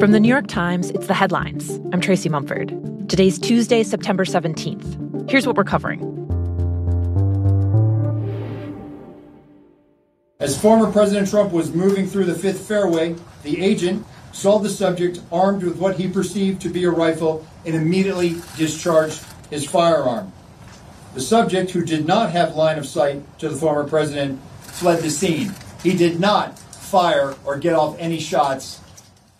From the New York Times, it's The Headlines. I'm Tracy Mumford. Today's Tuesday, September 17th. Here's what we're covering. As former President Trump was moving through the Fifth Fairway, the agent saw the subject armed with what he perceived to be a rifle and immediately discharged his firearm. The subject, who did not have line of sight to the former president, fled the scene. He did not fire or get off any shots.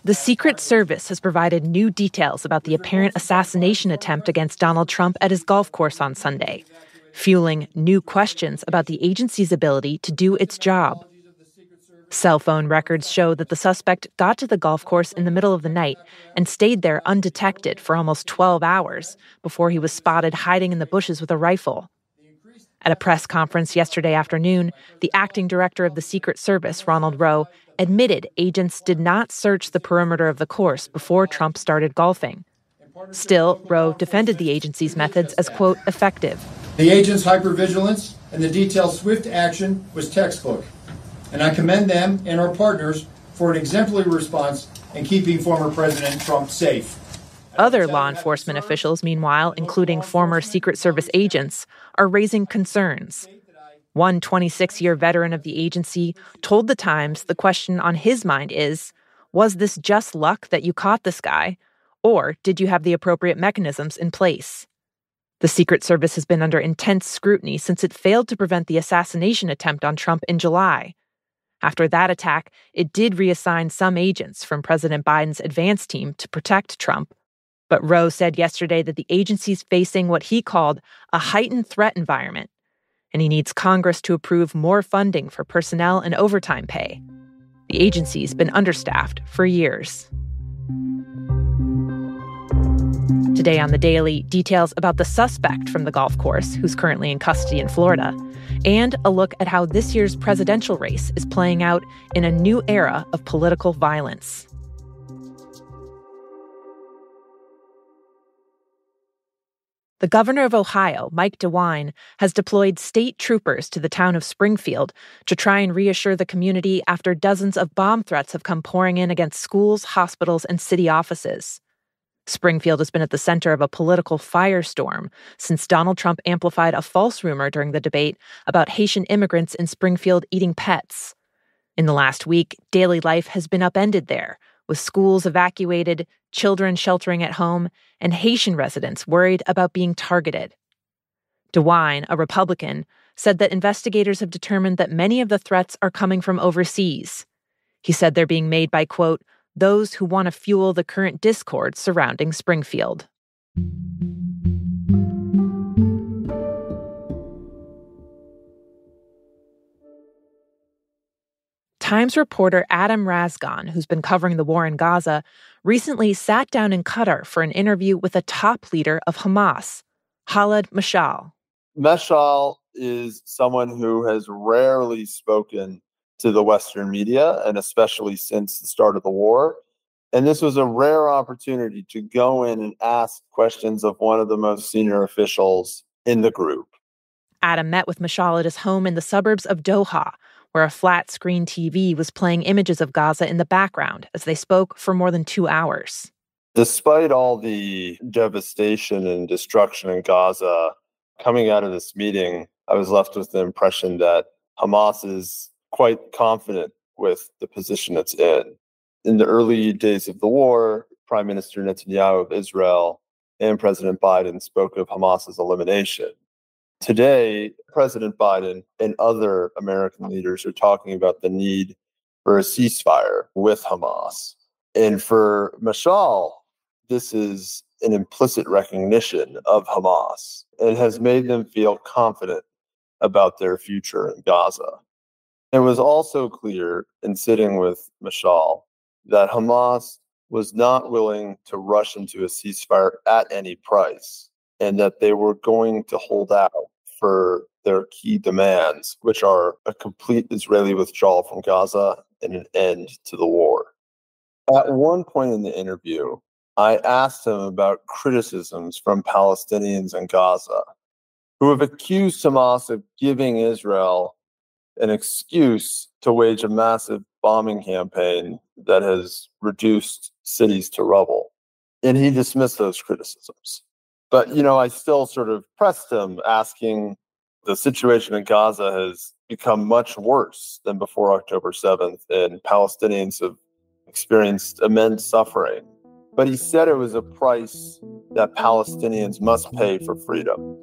The Secret Service has provided new details about the apparent assassination attempt against Donald Trump at his golf course on Sunday, fueling new questions about the agency's ability to do its job. Cell phone records show that the suspect got to the golf course in the middle of the night and stayed there undetected for almost 12 hours before he was spotted hiding in the bushes with a rifle. At a press conference yesterday afternoon, the acting director of the Secret Service, Ronald Rowe, admitted agents did not search the perimeter of the course before Trump started golfing. Still, Rowe defended the agency's methods as, quote, effective. The agents' hypervigilance and the detailed swift action was textbook, and I commend them and our partners for an exemplary response in keeping former President Trump safe. Other law enforcement officials, meanwhile, including former Secret Service agents, are raising concerns. One 26-year veteran of the agency told The Times the question on his mind is, was this just luck that you caught this guy, or did you have the appropriate mechanisms in place? The Secret Service has been under intense scrutiny since it failed to prevent the assassination attempt on Trump in July. After that attack, it did reassign some agents from President Biden's advance team to protect Trump. But Rowe said yesterday that the agency's facing what he called a heightened threat environment, and he needs Congress to approve more funding for personnel and overtime pay. The agency's been understaffed for years. Today on The Daily, details about the suspect from the golf course, who's currently in custody in Florida, and a look at how this year's presidential race is playing out in a new era of political violence. The governor of Ohio, Mike DeWine, has deployed state troopers to the town of Springfield to try and reassure the community after dozens of bomb threats have come pouring in against schools, hospitals, and city offices. Springfield has been at the center of a political firestorm since Donald Trump amplified a false rumor during the debate about Haitian immigrants in Springfield eating pets. In the last week, daily life has been upended there, with schools evacuated, children sheltering at home, and Haitian residents worried about being targeted. DeWine, a Republican, said that investigators have determined that many of the threats are coming from overseas. He said they're being made by, quote, those who want to fuel the current discord surrounding Springfield. Times reporter Adam Razgan, who's been covering the war in Gaza, recently sat down in Qatar for an interview with a top leader of Hamas, Khaled Mashal. Mashal is someone who has rarely spoken to the Western media, and especially since the start of the war. And this was a rare opportunity to go in and ask questions of one of the most senior officials in the group. Adam met with Mashal at his home in the suburbs of Doha, where a flat-screen TV was playing images of Gaza in the background as they spoke for more than 2 hours. Despite all the devastation and destruction in Gaza, coming out of this meeting, I was left with the impression that Hamas is quite confident with the position it's in. In the early days of the war, Prime Minister Netanyahu of Israel and President Biden spoke of Hamas's elimination. Today, President Biden and other American leaders are talking about the need for a ceasefire with Hamas. And for Mashal, this is an implicit recognition of Hamas and has made them feel confident about their future in Gaza. It was also clear in sitting with Mashal that Hamas was not willing to rush into a ceasefire at any price, and that they were going to hold out for their key demands, which are a complete Israeli withdrawal from Gaza and an end to the war. At one point in the interview, I asked him about criticisms from Palestinians in Gaza who have accused Hamas of giving Israel an excuse to wage a massive bombing campaign that has reduced cities to rubble. And he dismissed those criticisms. But, I still sort of pressed him, asking, the situation in Gaza has become much worse than before October 7th, and Palestinians have experienced immense suffering. But he said it was a price that Palestinians must pay for freedom.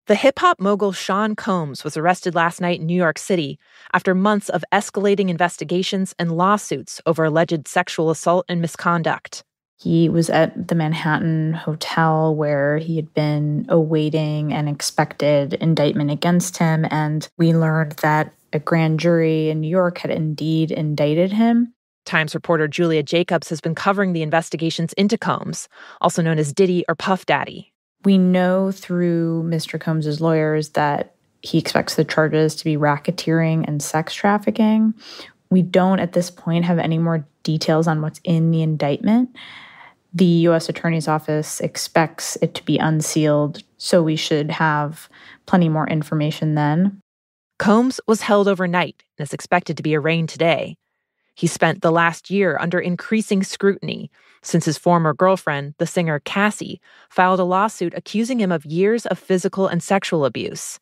The hip-hop mogul Sean Combs was arrested last night in New York City after months of escalating investigations and lawsuits over alleged sexual assault and misconduct. He was at the Manhattan hotel where he had been awaiting an expected indictment against him, and we learned that a grand jury in New York had indeed indicted him. Times reporter Julia Jacobs has been covering the investigations into Combs, also known as Diddy or Puff Daddy. We know through Mr. Combs' lawyers that he expects the charges to be racketeering and sex trafficking. We don't at this point have any more details on what's in the indictment. The U.S. Attorney's Office expects it to be unsealed, so we should have plenty more information then. Combs was held overnight and is expected to be arraigned today. He spent the last year under increasing scrutiny since his former girlfriend, the singer Cassie, filed a lawsuit accusing him of years of physical and sexual abuse.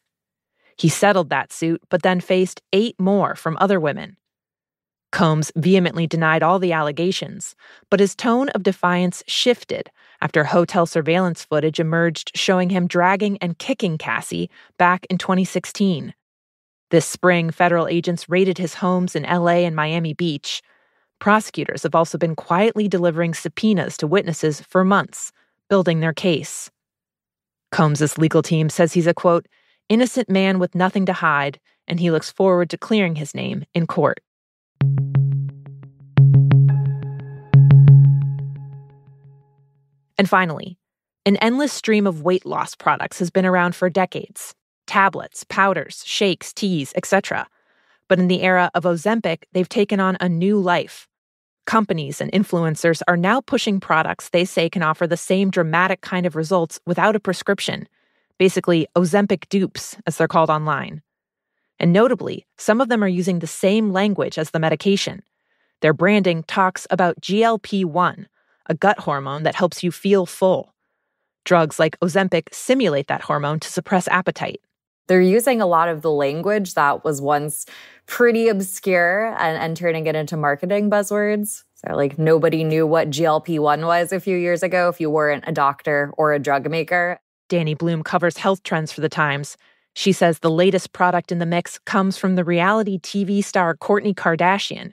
He settled that suit, but then faced 8 more from other women. Combs vehemently denied all the allegations, but his tone of defiance shifted after hotel surveillance footage emerged showing him dragging and kicking Cassie back in 2016. This spring, federal agents raided his homes in LA and Miami Beach. Prosecutors have also been quietly delivering subpoenas to witnesses for months, building their case. Combs' legal team says he's a, quote, innocent man with nothing to hide, and he looks forward to clearing his name in court. And finally, an endless stream of weight loss products has been around for decades. Tablets, powders, shakes, teas, etc. But in the era of Ozempic, they've taken on a new life. Companies and influencers are now pushing products they say can offer the same dramatic kind of results without a prescription. Basically, Ozempic dupes, as they're called online. And notably, some of them are using the same language as the medication. Their branding talks about GLP-1, a gut hormone that helps you feel full. Drugs like Ozempic simulate that hormone to suppress appetite. They're using a lot of the language that was once pretty obscure and turning it into marketing buzzwords. So like nobody knew what GLP-1 was a few years ago if you weren't a doctor or a drug maker. Danny Bloom covers health trends for The Times. She says the latest product in the mix comes from the reality TV star Kourtney Kardashian,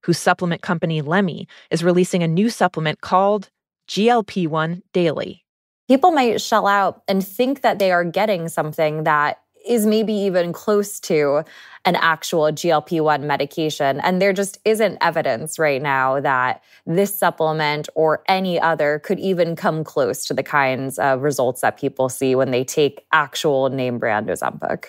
whose supplement company Lemmy is releasing a new supplement called GLP-1 Daily. People might shell out and think that they are getting something that is maybe even close to an actual GLP-1 medication. And there just isn't evidence right now that this supplement or any other could even come close to the kinds of results that people see when they take actual name brand Ozempic.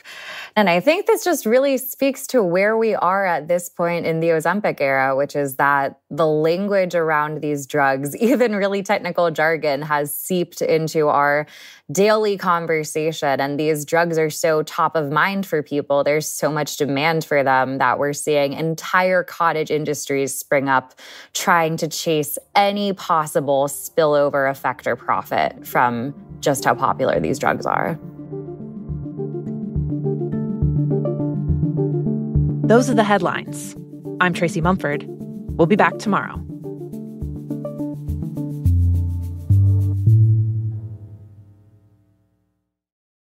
And I think this just really speaks to where we are at this point in the Ozempic era, which is that the language around these drugs, even really technical jargon, has seeped into our daily conversation. And these drugs are so top of mind for people. There's so much demand for them that we're seeing entire cottage industries spring up trying to chase any possible spillover effect or profit from just how popular these drugs are. Those are the headlines. I'm Tracy Mumford. We'll be back tomorrow.